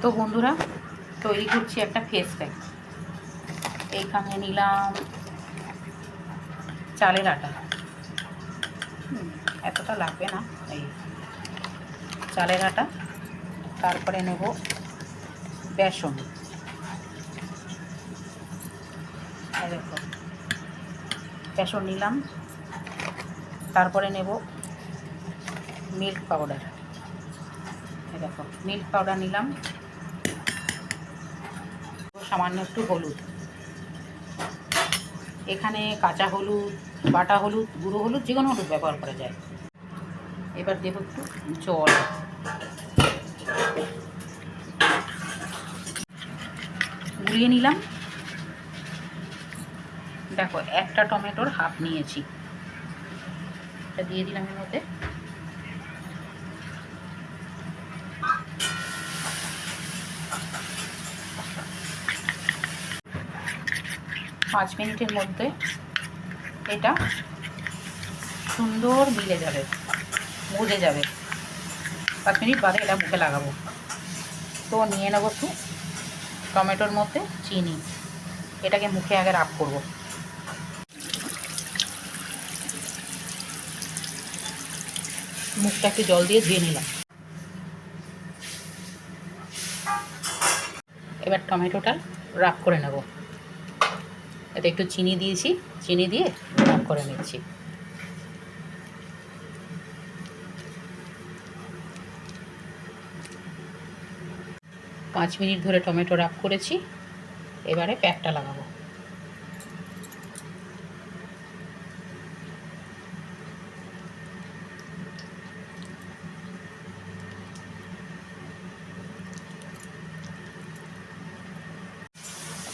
তো বন্ধুরা, তৈরি করছি একটা ফেস প্যাক। এইখানে নিলাম চালের আটা, এতটা লাগবে না, এই চালের আটা। তারপরে নেব বেসন, দেখো বেসন নিলাম। তারপরে নেব মিল্ক পাউডার, দেখো মিল্ক পাউডার নিলাম। সামান্য একটু হলুদ, এখানে কাঁচা হলুদ, বাটা হলুদ, গুঁড়ো হলুদ, যে কোনো হলুদ ব্যবহার করা যায়। এবার দেব একটু জল, গুলিয়ে নিলাম। দেখো একটা টমেটোর হাফ নিয়েছি, এটা দিয়ে দিলাম এর মধ্যে। পাঁচ মিনিটের মধ্যে এটা সুন্দর মিলে যাবে, বুঝে যাবে। 5 মিনিট বাদে এটা মুখে লাগাবো। তো নিয়ে নেবো একটু টমেটোর মধ্যে চিনি, এটাকে মুখে আগে রাব করব। মুখটা একটু জল দিয়ে ধুয়ে নিলাম। এবার টমেটোটা রাব করে নেব। এতে একটু চিনি দিয়েছি, চিনি দিয়ে রাব করে নিচ্ছি। পাঁচ মিনিট ধরে টমেটো রাব করেছি, এবারে প্যাকটা লাগাবো।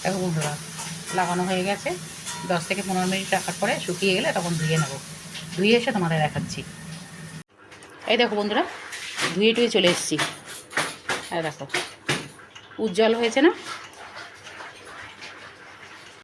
দেখো বন্ধুরা, লাগানো হয়ে গেছে। 10 থেকে 15 মিনিট রাখার পরে শুকিয়ে গেলে তখন ধুয়ে নেব। ধুয়ে এসে তোমাদের দেখাচ্ছি। এই দেখো বন্ধুরা, ধুয়ে টুয়ে চলে এসেছি। দেখো উজ্জ্বল হয়েছে না?